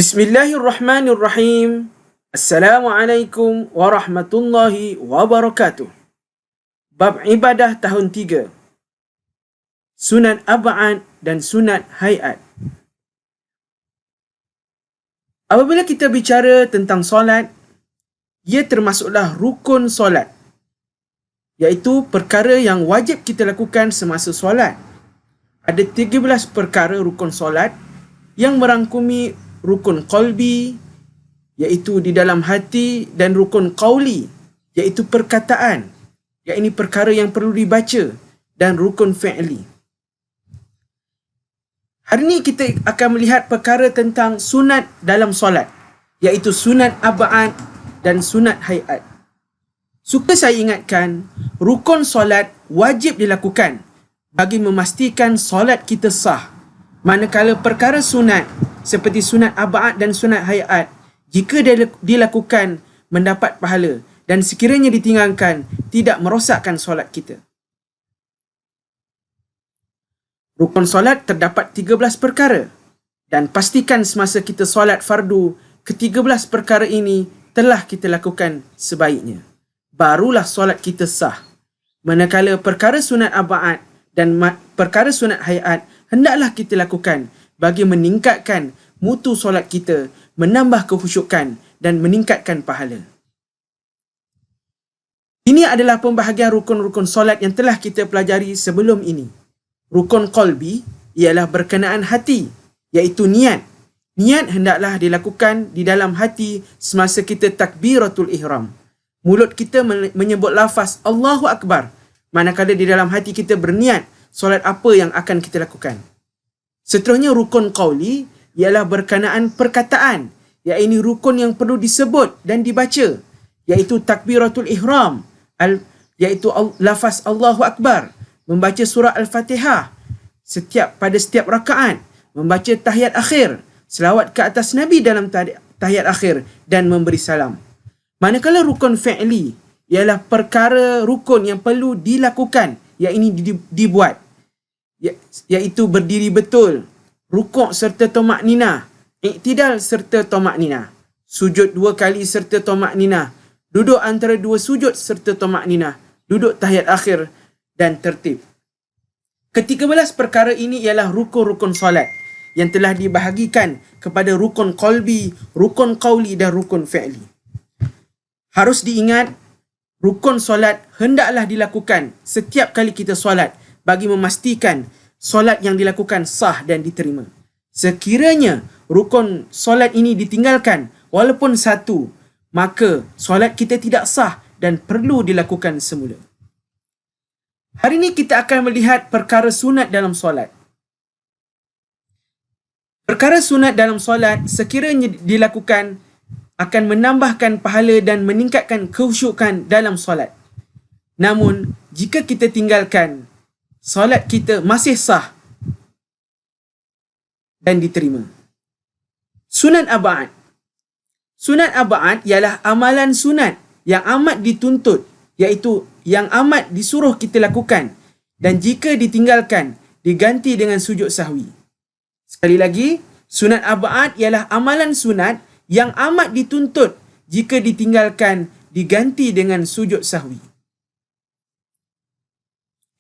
Bismillahirrahmanirrahim. Assalamualaikum warahmatullahi wabarakatuh. Bab ibadah tahun 3. Sunat ab'ad dan sunat hayat. Apabila kita bicara tentang solat, ia termasuklah rukun solat, iaitu perkara yang wajib kita lakukan semasa solat. Ada 13 perkara rukun solat yang merangkumi rukun qalbi, iaitu di dalam hati, dan rukun qauli, iaitu perkataan, iaitu perkara yang perlu dibaca, dan rukun fi'li. Hari ini kita akan melihat perkara tentang sunat dalam solat, iaitu sunat ab'ad dan sunat hayat. Suka saya ingatkan, rukun solat wajib dilakukan bagi memastikan solat kita sah. Manakala perkara sunat seperti sunat ab'ad dan sunat hayat, jika dilakukan mendapat pahala, dan sekiranya ditinggalkan tidak merosakkan solat kita. Rukun solat terdapat 13 perkara, dan pastikan semasa kita solat fardu, ke-13 perkara ini telah kita lakukan sebaiknya. Barulah solat kita sah. Manakala perkara sunat ab'ad dan perkara sunat hayat hendaklah kita lakukan bagi meningkatkan mutu solat kita, menambah kekhusyukan dan meningkatkan pahala. Ini adalah pembahagian rukun-rukun solat yang telah kita pelajari sebelum ini. Rukun qalbi ialah berkenaan hati, iaitu niat. Niat hendaklah dilakukan di dalam hati semasa kita takbiratul ihram. Mulut kita menyebut lafaz Allahu Akbar, manakala di dalam hati kita berniat solat apa yang akan kita lakukan. Seterusnya rukun qauli ialah berkenaan perkataan, iaitu rukun yang perlu disebut dan dibaca, iaitu takbiratul ihram, iaitu lafaz Allahu Akbar, membaca surah Al-Fatihah pada setiap rakaat, membaca tahiyat akhir, selawat ke atas Nabi dalam tahiyat akhir, dan memberi salam. Manakala rukun fi'li ialah perkara rukun yang perlu dilakukan, iaitu dibuat, iaitu berdiri betul, rukuk serta tamakninah, iktidal serta tamakninah, sujud 2 kali serta tamakninah, duduk antara 2 sujud serta tamakninah, duduk tahiyat akhir, dan tertib. Ke-13 perkara ini ialah rukun-rukun solat yang telah dibahagikan kepada rukun qalbi, rukun qauli dan rukun fi'li. Harus diingat, rukun solat hendaklah dilakukan setiap kali kita solat bagi memastikan solat yang dilakukan sah dan diterima. Sekiranya rukun solat ini ditinggalkan walaupun satu, maka solat kita tidak sah dan perlu dilakukan semula. Hari ini kita akan melihat perkara sunat dalam solat. Perkara sunat dalam solat sekiranya dilakukan akan menambahkan pahala dan meningkatkan kekhusyukan dalam solat. Namun, jika kita tinggalkan, solat kita masih sah dan diterima. Sunat ab'ad. Sunat ab'ad ialah amalan sunat yang amat dituntut, iaitu yang amat disuruh kita lakukan, dan jika ditinggalkan, diganti dengan sujud sahwi. Sekali lagi, sunat ab'ad ialah amalan sunat yang amat dituntut, jika ditinggalkan, diganti dengan sujud sahwi.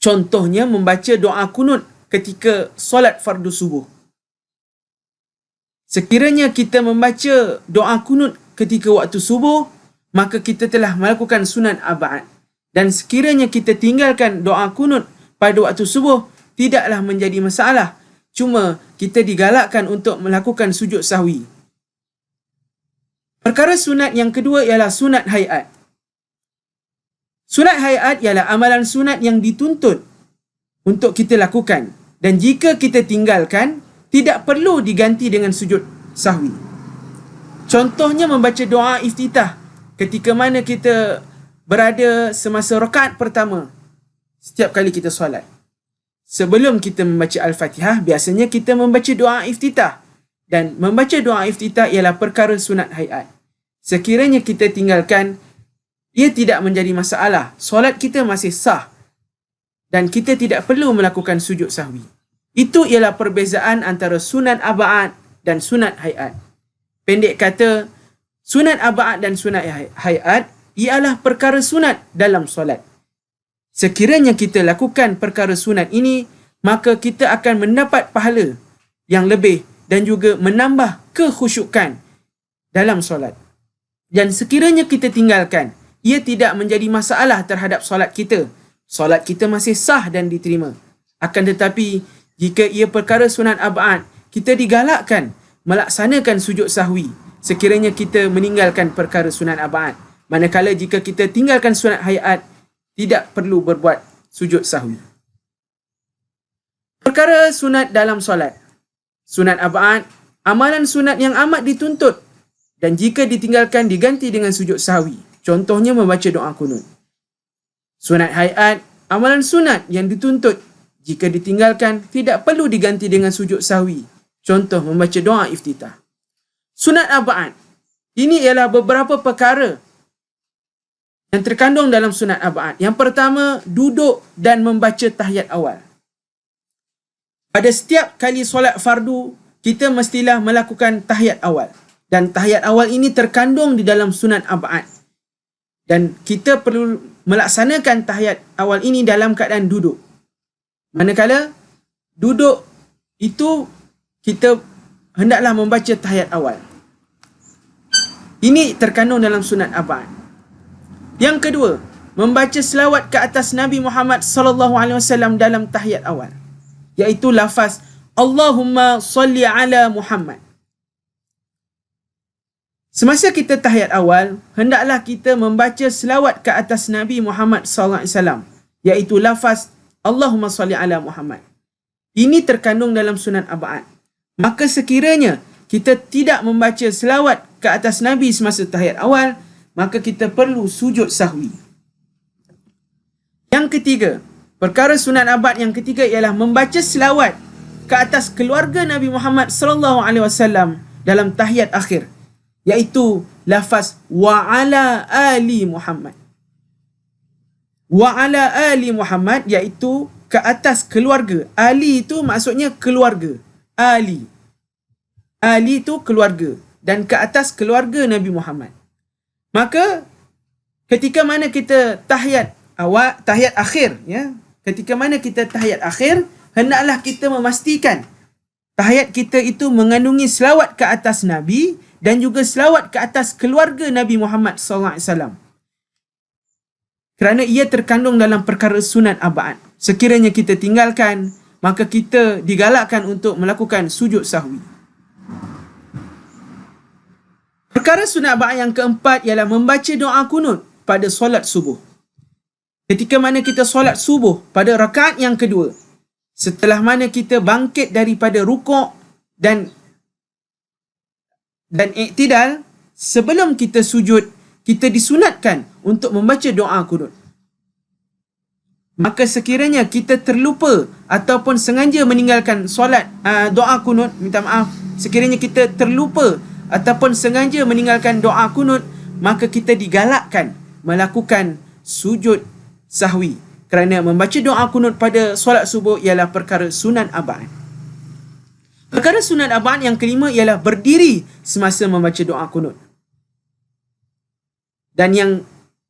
Contohnya membaca doa kunut ketika solat fardu subuh. Sekiranya kita membaca doa kunut ketika waktu subuh, maka kita telah melakukan sunat ab'ad. Dan sekiranya kita tinggalkan doa kunut pada waktu subuh, tidaklah menjadi masalah. Cuma kita digalakkan untuk melakukan sujud sahwi. Perkara sunat yang kedua ialah sunat hayat. Sunat hayat ialah amalan sunat yang dituntut untuk kita lakukan, dan jika kita tinggalkan, tidak perlu diganti dengan sujud sahwi. Contohnya membaca doa iftitah ketika mana kita berada semasa rakaat pertama setiap kali kita solat. Sebelum kita membaca Al-Fatihah, biasanya kita membaca doa iftitah, dan membaca doa iftitah ialah perkara sunat hayat. Sekiranya kita tinggalkan, ia tidak menjadi masalah. Solat kita masih sah dan kita tidak perlu melakukan sujud sahwi. Itu ialah perbezaan antara sunat ab'ad dan sunat hayat. pendek kata, sunat ab'ad dan sunat hayat ialah perkara sunat dalam solat. Sekiranya kita lakukan perkara sunat ini, maka kita akan mendapat pahala yang lebih dan juga menambah kekhusyukan dalam solat. Dan sekiranya kita tinggalkan, ia tidak menjadi masalah terhadap solat kita. Solat kita masih sah dan diterima. Akan tetapi, jika ia perkara sunat ab'ad, kita digalakkan melaksanakan sujud sahwi sekiranya kita meninggalkan perkara sunat ab'ad. Manakala jika kita tinggalkan sunat hayat, tidak perlu berbuat sujud sahwi. Perkara sunat dalam solat. Sunat ab'ad, amalan sunat yang amat dituntut dan jika ditinggalkan diganti dengan sujud sahwi. Contohnya membaca doa kunut. Sunat hayat, amalan sunat yang dituntut jika ditinggalkan tidak perlu diganti dengan sujud sahwi. Contoh membaca doa iftitah. Sunat ab'ad, ini ialah beberapa perkara yang terkandung dalam sunat ab'ad. Yang pertama, duduk dan membaca tahiyat awal. Pada setiap kali solat fardu, kita mestilah melakukan tahiyat awal. Dan tahiyat awal ini terkandung di dalam sunat ab'ad. Dan kita perlu melaksanakan tahiyat awal ini dalam keadaan duduk. Manakala duduk itu kita hendaklah membaca tahiyat awal. Ini terkandung dalam sunat ab'ad. Yang kedua, membaca selawat ke atas Nabi Muhammad sallallahu alaihi wasallam dalam tahiyat awal, iaitu lafaz Allahumma salli ala Muhammad. Semasa kita tahiyat awal, hendaklah kita membaca selawat ke atas Nabi Muhammad sallallahu alaihi wasallam, iaitu lafaz Allahumma salli ala Muhammad. Ini terkandung dalam sunat ab'ad. Maka sekiranya kita tidak membaca selawat ke atas Nabi semasa tahiyat awal, maka kita perlu sujud sahwi. Yang ketiga, perkara sunat ab'ad yang ketiga ialah membaca selawat ke atas keluarga Nabi Muhammad sallallahu alaihi wasallam dalam tahiyat akhir, iaitu lafaz wa ala ali Muhammad. Wa ala ali Muhammad iaitu ke atas keluarga. Ali itu maksudnya keluarga. Ali itu keluarga dan ke atas keluarga Nabi Muhammad. Maka ketika mana kita tahiyat awal, tahiyat akhir, ya. Ketika mana kita tahiyat akhir, hendaklah kita memastikan tahiyat kita itu mengandungi selawat ke atas Nabi dan juga selawat ke atas keluarga Nabi Muhammad sallallahu alaihi wasallam. Kerana ia terkandung dalam perkara sunat ab'ad. Sekiranya kita tinggalkan, maka kita digalakkan untuk melakukan sujud sahwi. Perkara sunat ab'ad yang keempat ialah membaca doa kunut pada solat subuh. Ketika mana kita solat subuh pada rakaat yang kedua, setelah mana kita bangkit daripada rukuk dan iktidal, sebelum kita sujud, kita disunatkan untuk membaca doa kunut. Maka sekiranya kita terlupa ataupun sengaja meninggalkan solat doa kunut, minta maaf, sekiranya kita terlupa ataupun sengaja meninggalkan doa kunut, maka kita digalakkan melakukan sujud sahwi. Kerana membaca doa kunut pada solat subuh ialah perkara sunat ab'ad. Perkara sunat ab'ad yang kelima ialah berdiri semasa membaca doa kunut. Dan yang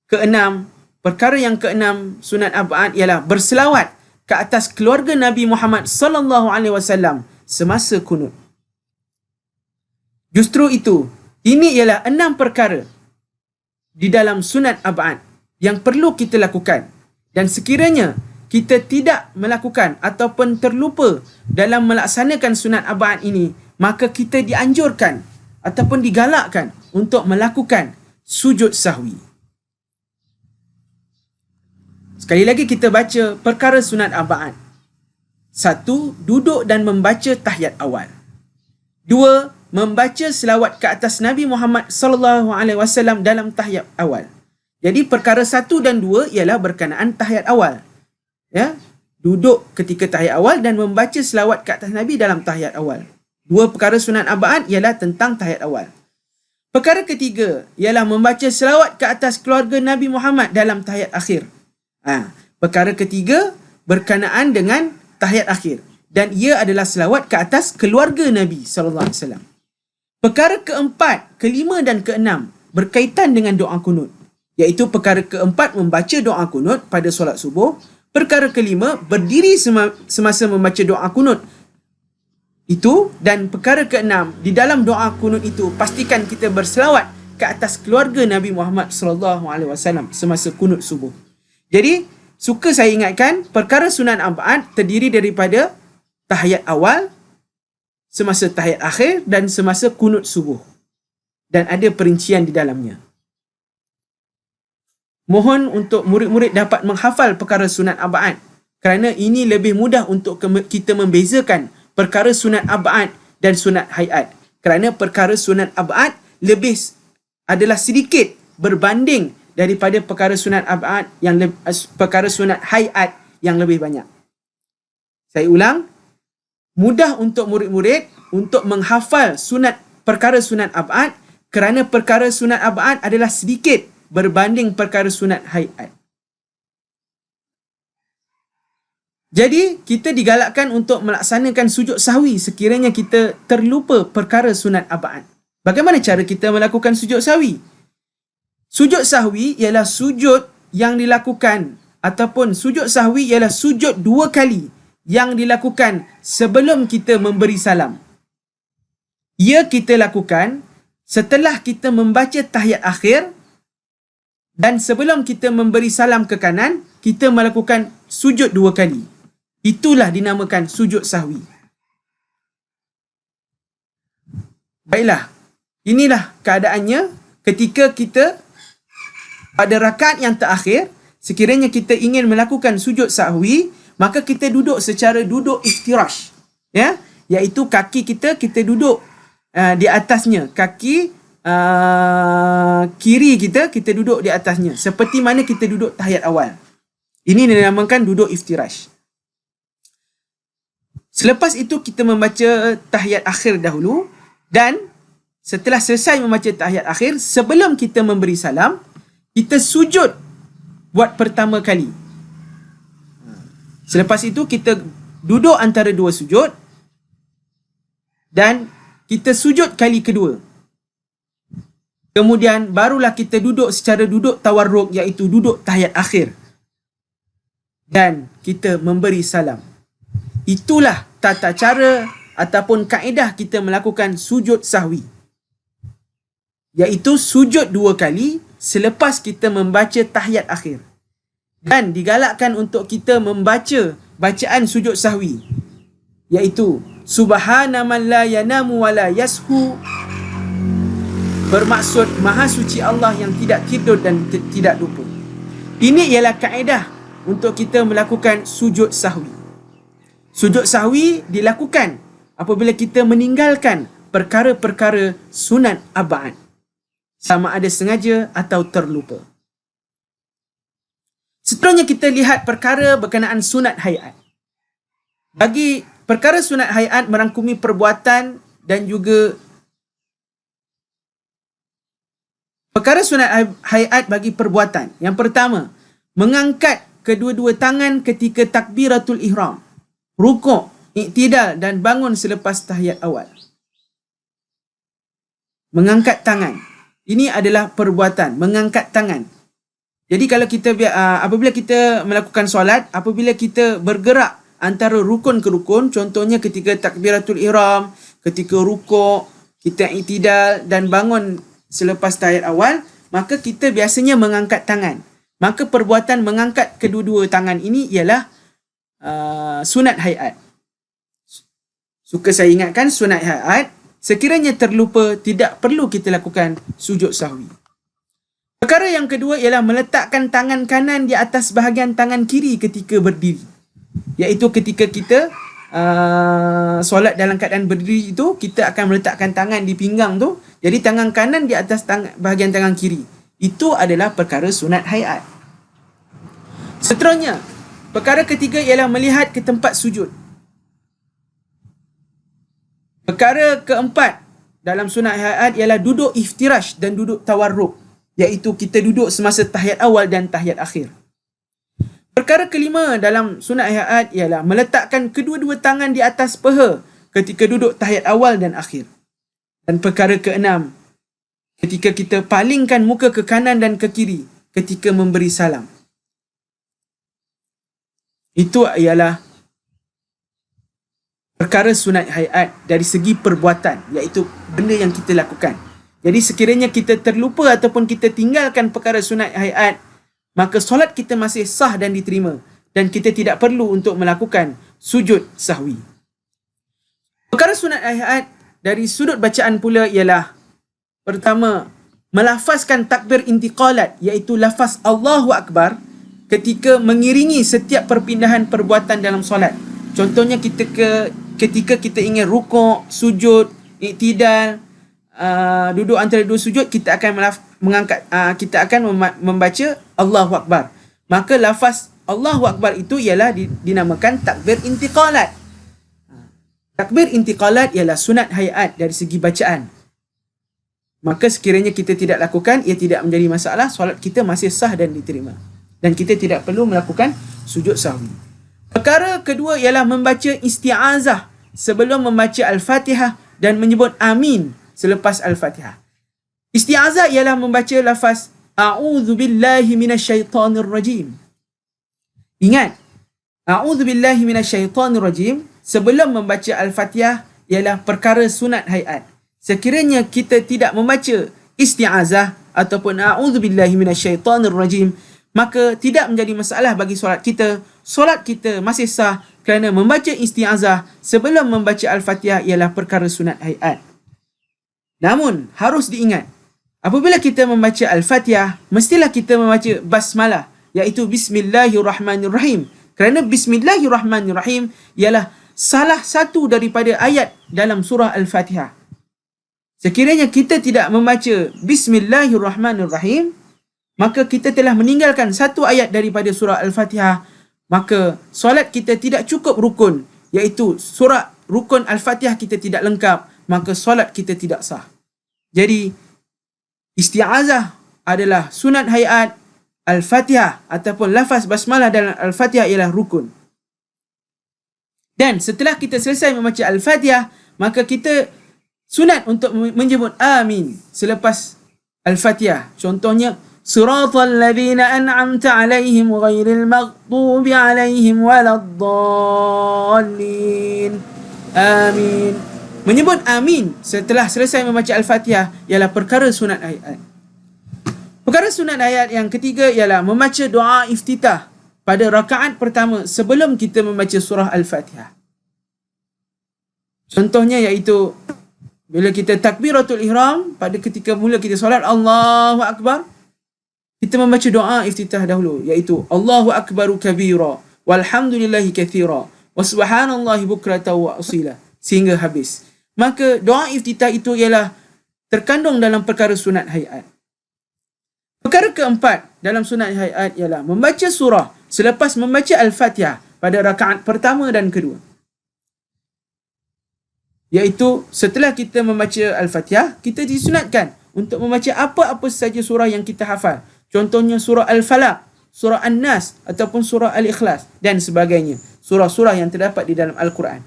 keenam, perkara yang keenam sunat ab'ad ialah berselawat ke atas keluarga Nabi Muhammad sallallahu alaihi wasallam semasa kunut. Justru itu, ini ialah 6 perkara di dalam sunat ab'ad yang perlu kita lakukan. Dan sekiranya kita tidak melakukan ataupun terlupa dalam melaksanakan sunat ab'ad ini, maka kita dianjurkan ataupun digalakkan untuk melakukan sujud sahwi. Sekali lagi kita baca perkara sunat ab'ad. 1. Duduk dan membaca tahiyat awal. 2. Membaca selawat ke atas Nabi Muhammad sallallahu alaihi wasallam dalam tahiyat awal. Jadi perkara 1 dan 2 ialah berkenaan tahiyat awal. Ya, duduk ketika tahiyat awal dan membaca selawat ke atas Nabi dalam tahiyat awal. 2 perkara sunat ab'ad ialah tentang tahiyat awal. Perkara ketiga ialah membaca selawat ke atas keluarga Nabi Muhammad dalam tahiyat akhir. Perkara ketiga berkenaan dengan tahiyat akhir dan ia adalah selawat ke atas keluarga Nabi sallallahu alaihi wasallam. Perkara keempat, kelima dan keenam berkaitan dengan doa kunut. Iaitu perkara keempat membaca doa kunut pada solat subuh. Perkara kelima berdiri semasa membaca doa kunut itu. Dan perkara keenam, di dalam doa kunut itu pastikan kita berselawat ke atas keluarga Nabi Muhammad SAW semasa kunut subuh. Jadi suka saya ingatkan, perkara sunat arba'at terdiri daripada tahiyat awal, semasa tahiyat akhir dan semasa kunut subuh. Dan ada perincian di dalamnya. Mohon untuk murid-murid dapat menghafal perkara sunat arba'at kerana ini lebih mudah untuk kita membezakan perkara sunat arba'at dan sunat hayat. Kerana perkara sunat arba'at lebih adalah sedikit berbanding daripada perkara sunat arba'at yang perkara sunat hayat yang lebih banyak. Saya ulang, mudah untuk murid-murid untuk menghafal perkara sunat arba'at kerana perkara sunat arba'at adalah sedikit berbanding perkara sunat hayat. Jadi, kita digalakkan untuk melaksanakan sujud sahwi sekiranya kita terlupa perkara sunat arba'at. Bagaimana cara kita melakukan sujud sahwi? Sujud sahwi ialah sujud yang dilakukan ataupun sujud sahwi ialah sujud 2 kali yang dilakukan sebelum kita memberi salam. Ia kita lakukan setelah kita membaca tahiyat akhir dan sebelum kita memberi salam ke kanan, kita melakukan sujud 2 kali. Itulah dinamakan sujud sahwi. Baiklah, inilah keadaannya ketika kita pada rakaat yang terakhir, sekiranya kita ingin melakukan sujud sahwi, maka kita duduk secara duduk iftirash. Ya, iaitu kaki kita duduk di atasnya. Kaki kiri kita duduk di atasnya seperti mana kita duduk tahiyat awal. Ini dinamakan duduk iftirash. Selepas itu kita membaca tahiyat akhir dahulu, dan setelah selesai membaca tahiyat akhir, sebelum kita memberi salam, kita sujud buat pertama kali. Selepas itu kita duduk antara 2 sujud dan kita sujud kali kedua. Kemudian barulah kita duduk secara duduk tawarruk, iaitu duduk tahiyat akhir. Dan kita memberi salam. Itulah tata cara ataupun kaedah kita melakukan sujud sahwi. Iaitu sujud 2 kali selepas kita membaca tahiyat akhir. Dan digalakkan untuk kita membaca bacaan sujud sahwi. Iaitu Subhana man la yanamu wa la yashu, bermaksud Maha Suci Allah yang tidak tidur dan tidak lupa. Ini ialah kaedah untuk kita melakukan sujud sahwi. Sujud sahwi dilakukan apabila kita meninggalkan perkara-perkara sunat arba'at, sama ada sengaja atau terlupa. Seterusnya kita lihat perkara berkenaan sunat hayat. Bagi perkara sunat hayat merangkumi perbuatan dan juga perkara sunat hayat bagi perbuatan. Yang pertama, mengangkat kedua-dua tangan ketika takbiratul ihram, rukuk, iktidal dan bangun selepas tahiyat awal. Mengangkat tangan. Ini adalah perbuatan, mengangkat tangan. Jadi kalau kita apabila kita melakukan solat, apabila kita bergerak antara rukun ke rukun, contohnya ketika takbiratul ihram, ketika rukuk, kita iktidal dan bangun selepas tahiyat awal, maka kita biasanya mengangkat tangan. Maka perbuatan mengangkat kedua-dua tangan ini ialah sunat hayat. Suka saya ingatkan, sunat hayat, sekiranya terlupa, tidak perlu kita lakukan sujud sahwi. Perkara yang kedua ialah meletakkan tangan kanan di atas bahagian tangan kiri ketika berdiri. Iaitu ketika kita solat dalam keadaan berdiri itu, kita akan meletakkan tangan di pinggang tu. Jadi tangan kanan di atas bahagian tangan kiri. Itu adalah perkara sunat hayat. Seterusnya, perkara ketiga ialah melihat ke tempat sujud. Perkara keempat dalam sunat hayat ialah duduk iftirash dan duduk tawarruk, iaitu kita duduk semasa tahiyat awal dan tahiyat akhir. Perkara kelima dalam sunat hayat ialah meletakkan kedua-dua tangan di atas peha ketika duduk tahiyat awal dan akhir. Dan perkara keenam, ketika kita palingkan muka ke kanan dan ke kiri ketika memberi salam. Itu ialah perkara sunat hayat dari segi perbuatan, iaitu benda yang kita lakukan. Jadi sekiranya kita terlupa ataupun kita tinggalkan perkara sunat hayat, maka solat kita masih sah dan diterima, dan kita tidak perlu untuk melakukan sujud sahwi. Perkara sunat hayat dari sudut bacaan pula ialah, pertama, melafazkan takbir intiqalat, iaitu lafaz Allahu Akbar ketika mengiringi setiap perpindahan perbuatan dalam solat. Contohnya ketika kita ingin rukuk, sujud, iktidal, duduk antara dua sujud, kita akan membaca Allahu Akbar. Maka lafaz Allahu Akbar itu ialah dinamakan takbir intiqalat. Takbir intiqalat ialah sunat hayat dari segi bacaan. Maka sekiranya kita tidak lakukan, ia tidak menjadi masalah, solat kita masih sah dan diterima. Dan kita tidak perlu melakukan sujud sahwi. Perkara kedua ialah membaca isti'azah sebelum membaca Al-Fatihah dan menyebut amin selepas Al-Fatihah. Isti'azah ialah membaca lafaz A'udzu billahi minasyaitonir rajim. Ingat, A'udzu billahi minasyaitonir rajim sebelum membaca Al-Fatihah ialah perkara sunat hayat. Sekiranya kita tidak membaca isti'azah ataupun A'udzu billahi minasyaitonir rajim, maka tidak menjadi masalah bagi solat kita. Solat kita masih sah kerana membaca isti'azah sebelum membaca Al-Fatihah ialah perkara sunat hayat. Namun, harus diingat, apabila kita membaca Al-Fatihah, mestilah kita membaca basmalah, iaitu Bismillahirrahmanirrahim. Kerana Bismillahirrahmanirrahim ialah salah satu daripada ayat dalam surah Al-Fatihah. Sekiranya kita tidak membaca Bismillahirrahmanirrahim, maka kita telah meninggalkan satu ayat daripada surah Al-Fatihah, maka solat kita tidak cukup rukun, iaitu surah rukun Al-Fatihah kita tidak lengkap, maka solat kita tidak sah. Jadi, isti'azah adalah sunat hayat, Al-Fatihah ataupun lafaz basmalah dalam Al-Fatihah ialah rukun. Dan setelah kita selesai membaca Al-Fatihah, maka kita sunat untuk menyebut amin selepas Al-Fatihah. Contohnya, Siratal ladzina an'amta 'alaihim ghairil maghdubi 'alaihim waladdallin. Amin. Menyebut amin setelah selesai membaca Al-Fatihah ialah perkara sunat hayat. Perkara sunat hayat yang ketiga ialah membaca doa iftitah pada rakaat pertama sebelum kita membaca surah Al-Fatihah. Contohnya iaitu bila kita takbiratul ihram, pada ketika mula kita solat Allahu Akbar, kita membaca doa iftitah dahulu, iaitu Allahu Akbaru kabira walhamdulillahi kathira wa subhanallahi bukratan wa asila, sehingga habis. Maka doa iftitah itu ialah terkandung dalam perkara sunat hayat. Perkara keempat dalam sunat hayat ialah membaca surah selepas membaca Al-Fatihah pada rakaat pertama dan kedua. Iaitu setelah kita membaca Al-Fatihah, kita disunatkan untuk membaca apa-apa saja surah yang kita hafal. Contohnya surah Al-Falaq, surah An-Nas ataupun surah Al-Ikhlas dan sebagainya. Surah-surah yang terdapat di dalam Al-Quran.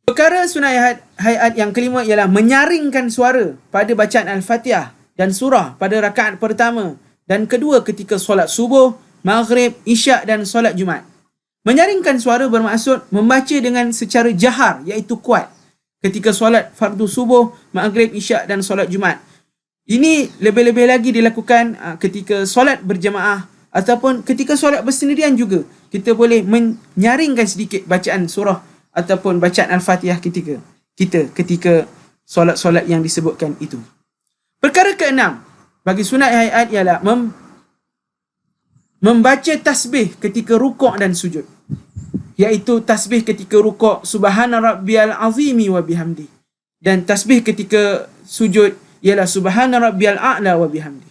Perkara sunat hayat yang kelima ialah menyaringkan suara pada bacaan Al-Fatihah dan surah pada rakaat pertama dan kedua ketika solat subuh, maghrib, isyak dan solat Jumaat. Menyaringkan suara bermaksud membaca dengan secara jahar, iaitu kuat, ketika solat fardu subuh, maghrib, isyak dan solat Jumaat. Ini lebih-lebih lagi dilakukan ketika solat berjamaah ataupun ketika solat bersendirian juga. Kita boleh menyaringkan sedikit bacaan surah ataupun bacaan Al-Fatihah ketika solat-solat yang disebutkan itu. Perkara keenam bagi sunat hayat ialah membaca tasbih ketika rukuk dan sujud. Iaitu tasbih ketika rukuk subhana rabbiyal azimi wa bihamdi, dan tasbih ketika sujud ialah subhana rabbiyal a'la wa bihamdi.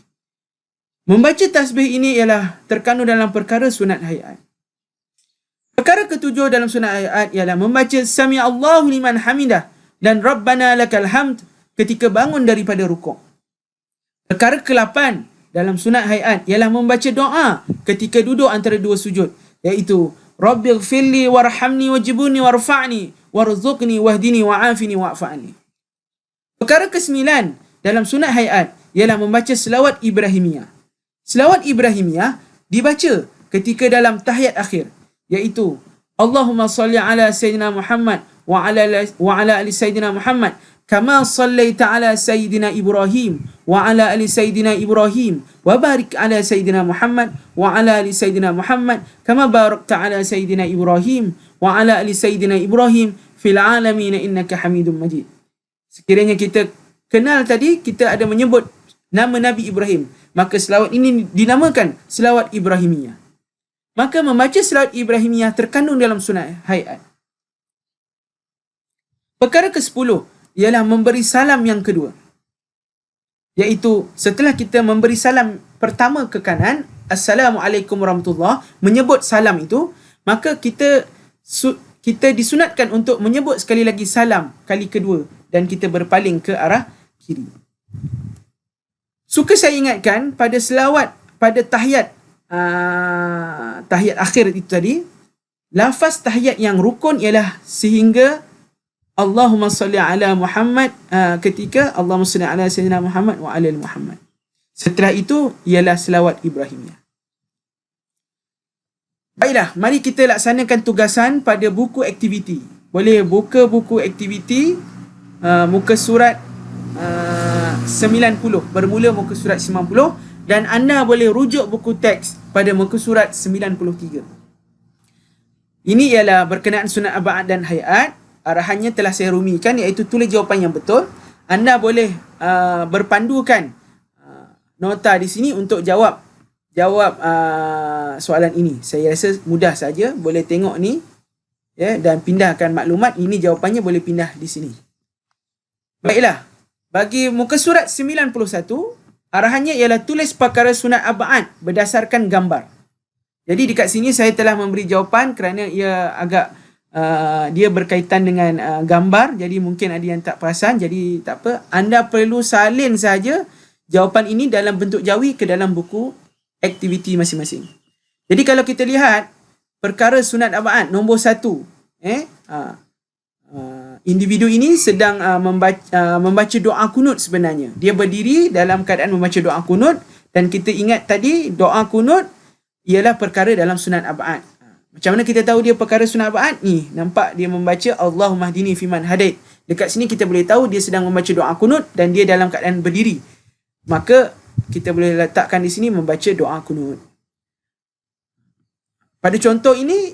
Membaca tasbih ini ialah terkandung dalam perkara sunat hayat. Perkara ketujuh dalam sunat hayat ialah membaca sami Allahu liman hamidah dan rabbana lakal hamd ketika bangun daripada rukuk. Perkara ke-8 dalam sunat hayat ialah membaca doa ketika duduk antara dua sujud, iaitu Rabbighfirli warhamni wajibuni warfa'ni warzuqni wahdini wa'afini wa'fa'ani. Perkara ke-9 dalam sunat hayat ialah membaca selawat Ibrahimiyah. Selawat Ibrahimiyah dibaca ketika dalam tahiyat akhir, iaitu Allahumma salli ala Sayyidina Muhammad wa ala ali Sayyidina Muhammad kama sallaita ala Sayyidina Ibrahim wa ala ali Sayyidina Ibrahim wa barik ala Sayyidina Muhammad wa ala ali Sayyidina Muhammad kama barakta ala Sayyidina Ibrahim wa ala ali Sayyidina Ibrahim fil alamin innaka Hamidum Majid. Sekiranya kita kenal tadi, kita ada menyebut nama Nabi Ibrahim, maka selawat ini dinamakan selawat Ibrahimiyah. Maka membaca selawat Ibrahimiyah terkandung dalam sunat hayat. Perkara ke-10 ialah memberi salam yang kedua, iaitu setelah kita memberi salam pertama ke kanan, Assalamualaikum warahmatullahi, menyebut salam itu, maka kita disunatkan untuk menyebut sekali lagi salam kali kedua dan kita berpaling ke arah kiri. Suka saya ingatkan pada selawat pada tahiyat akhir itu tadi, lafaz tahiyat yang rukun ialah sehingga Allahumma salli ala Muhammad, ketika Allahumma salli ala Sayyidina Muhammad wa ala Muhammad. Setelah itu ialah selawat Ibrahimiyah. Baiklah, mari kita laksanakan tugasan pada buku aktiviti. Boleh buka buku aktiviti muka surat 90, bermula muka surat 90, dan anda boleh rujuk buku teks pada muka surat 93. Ini ialah berkenaan sunat abad dan hayat. Arahannya telah saya rumikan, iaitu tulis jawapan yang betul. Anda boleh berpandukan nota di sini untuk jawab soalan ini. Saya rasa mudah saja, boleh tengok ni ya, dan pindahkan maklumat. Ini jawapannya boleh pindah di sini. Baiklah, bagi muka surat 91, arahannya ialah tulis perkara sunat abad berdasarkan gambar. Jadi dekat sini saya telah memberi jawapan kerana ia agak dia berkaitan dengan gambar, jadi mungkin ada yang tak perasan, jadi tak apa, anda perlu salin saja jawapan ini dalam bentuk jawi ke dalam buku aktiviti masing-masing. Jadi kalau kita lihat perkara sunat abad nombor 1, individu ini sedang membaca doa kunut sebenarnya. Dia berdiri dalam keadaan membaca doa kunut, dan kita ingat tadi doa kunut ialah perkara dalam sunat abad. Macam mana kita tahu dia perkara sunat abad? Ni, nampak dia membaca Allahumma hdini fiman hadait. Dekat sini kita boleh tahu dia sedang membaca doa kunut dan dia dalam keadaan berdiri. Maka kita boleh letakkan di sini membaca doa kunut. Pada contoh ini,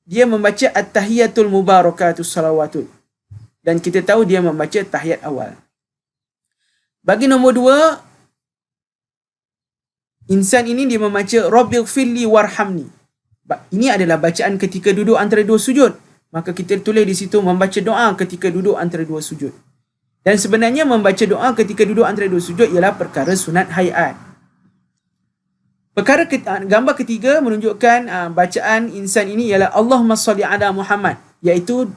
dia membaca at-tahiyatul mubarakatus salawatul. Dan kita tahu dia membaca tahiyat awal. Bagi nombor 2, insan ini dia membaca Rabbighfirli warhamni. Ini adalah bacaan ketika duduk antara dua sujud. Maka kita tulis di situ membaca doa ketika duduk antara dua sujud. Dan sebenarnya membaca doa ketika duduk antara dua sujud ialah perkara sunat hayat. Gambar ketiga menunjukkan bacaan insan ini ialah Allahumma salli ala Muhammad, iaitu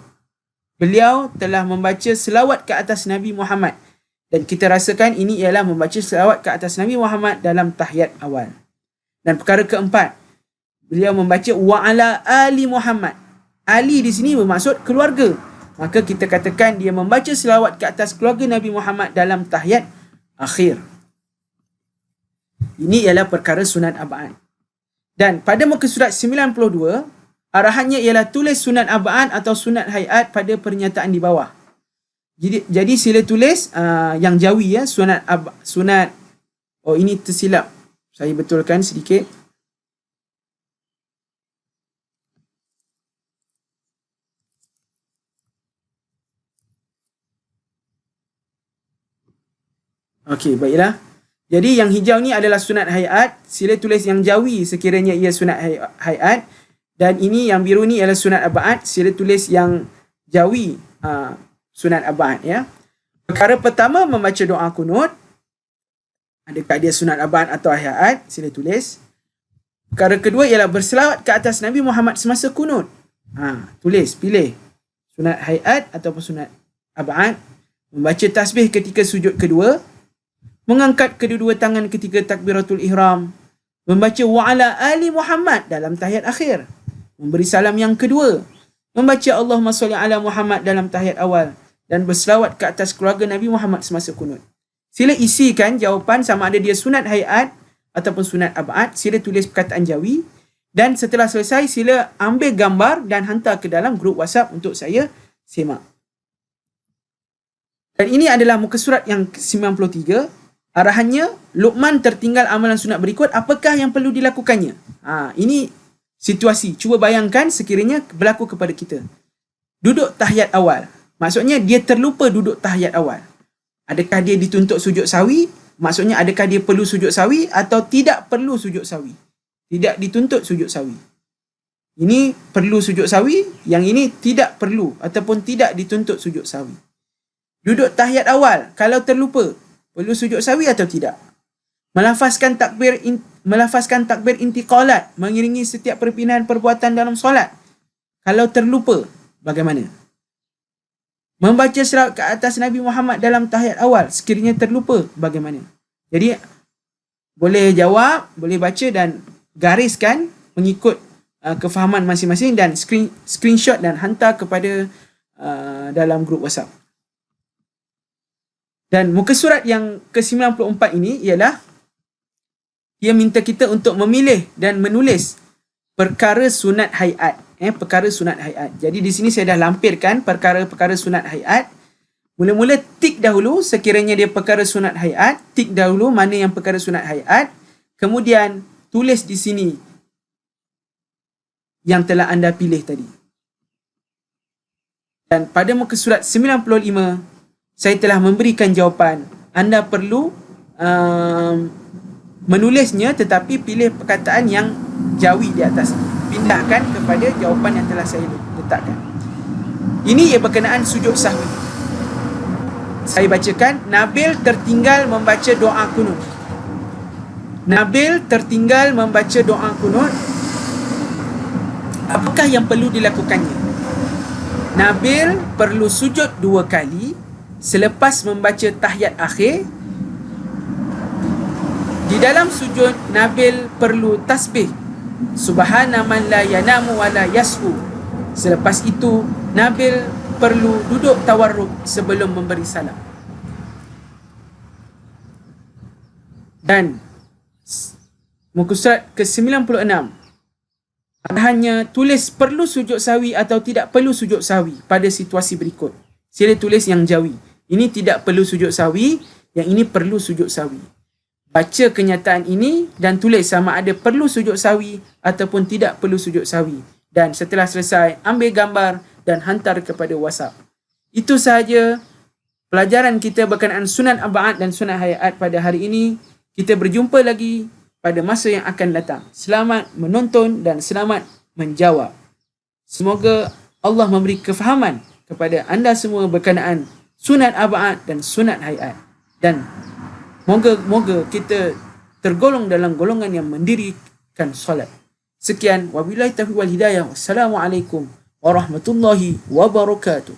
beliau telah membaca selawat ke atas Nabi Muhammad. Dan kita rasakan ini ialah membaca selawat ke atas Nabi Muhammad dalam tahiyat awal. Dan perkara keempat, beliau membaca wa ala ali Muhammad. Ali di sini bermaksud keluarga. Maka kita katakan dia membaca selawat ke atas keluarga Nabi Muhammad dalam tahiyat akhir. Ini ialah perkara sunat abad. Dan pada muka surat 92, arahannya ialah tulis sunat abad atau sunat hayat pada pernyataan di bawah. Jadi sila tulis yang jawi ya, sunat. Oh, ini tersilap. Saya betulkan sedikit. Okey, baiklah. Jadi yang hijau ni adalah sunat hayat. Sila tulis yang jawi sekiranya ia sunat hayat. Dan ini yang biru ni adalah sunat abad. Sila tulis yang jawi sunat abad ya. Perkara pertama membaca doa kunut. Adakah dia sunat abad atau hayat? Sila tulis. Perkara kedua ialah berselawat ke atas Nabi Muhammad semasa kunut. Tulis, pilih sunat hayat ataupun sunat abad. Membaca tasbih ketika sujud kedua. Mengangkat kedua-dua tangan ketika takbiratul ihram. Membaca wa ala ali Muhammad dalam tahiyat akhir. Memberi salam yang kedua. membaca Allahumma sholli ala Muhammad dalam tahiyat awal dan berselawat ke atas keluarga Nabi Muhammad semasa kunut. Sila isikan jawapan sama ada dia sunat hayat ataupun sunat ab'ad. Sila tulis perkataan jawi dan setelah selesai sila ambil gambar dan hantar ke dalam grup WhatsApp untuk saya semak. Dan ini adalah muka surat yang ke-93. Arahannya, Luqman tertinggal amalan sunat berikut, apakah yang perlu dilakukannya? Ini situasi. Cuba bayangkan sekiranya berlaku kepada kita. Duduk tahiyat awal. Maksudnya dia terlupa duduk tahiyat awal. Adakah dia dituntut sujud sawi? Maksudnya adakah dia perlu sujud sawi atau tidak perlu sujud sawi? Tidak dituntut sujud sawi. Ini perlu sujud sawi, yang ini tidak perlu ataupun tidak dituntut sujud sawi. Duduk tahiyat awal, kalau terlupa, perlu sujud sawi atau tidak? Melafazkan takbir intiqalat, mengiringi setiap perpindahan perbuatan dalam solat. Kalau terlupa, bagaimana? Membaca selawat ke atas Nabi Muhammad dalam tahiyat awal, sekiranya terlupa, bagaimana? Jadi, boleh jawab, boleh baca dan gariskan mengikut kefahaman masing-masing dan screenshot dan hantar kepada dalam grup WhatsApp. Dan muka surat yang ke-94 ini ialah dia minta kita untuk memilih dan menulis perkara sunat hayat. Perkara sunat hayat. Jadi di sini saya dah lampirkan perkara-perkara sunat hayat. Mula-mula tik dahulu sekiranya dia perkara sunat hayat. Tik dahulu mana yang perkara sunat hayat. Kemudian tulis di sini yang telah anda pilih tadi. Dan pada muka surat 95 saya telah memberikan jawapan. Anda perlu menulisnya tetapi pilih perkataan yang jawi di atas. Pindahkan kepada jawapan yang telah saya letakkan. Ini ia berkenaan sujud sahwi. Saya bacakan, Nabil tertinggal membaca doa kunut. Nabil tertinggal membaca doa kunut. Apakah yang perlu dilakukannya? Nabil perlu sujud 2 kali selepas membaca tahiyat akhir. Di dalam sujud, Nabil perlu tasbih Subhana man la yanamu wa la yas'u. Selepas itu, Nabil perlu duduk tawarruk sebelum memberi salam. Dan muka surat ke-96, arahannya tulis perlu sujud sawi atau tidak perlu sujud sawi pada situasi berikut. Sila tulis yang jawi. Ini tidak perlu sujud sawi, yang ini perlu sujud sawi. Baca kenyataan ini dan tulis sama ada perlu sujud sawi ataupun tidak perlu sujud sawi. Dan setelah selesai, ambil gambar dan hantar kepada WhatsApp. Itu sahaja pelajaran kita berkenaan sunat ab'ad dan sunat hayat pada hari ini. Kita berjumpa lagi pada masa yang akan datang. Selamat menonton dan selamat menjawab. Semoga Allah memberi kefahaman kepada anda semua berkenaan sunat ab'ad dan sunat hayat. Dan moga kita tergolong dalam golongan yang mendirikan solat. Sekian, wabillahi taufiq wal hidayah. Wassalamualaikum warahmatullahi wabarakatuh.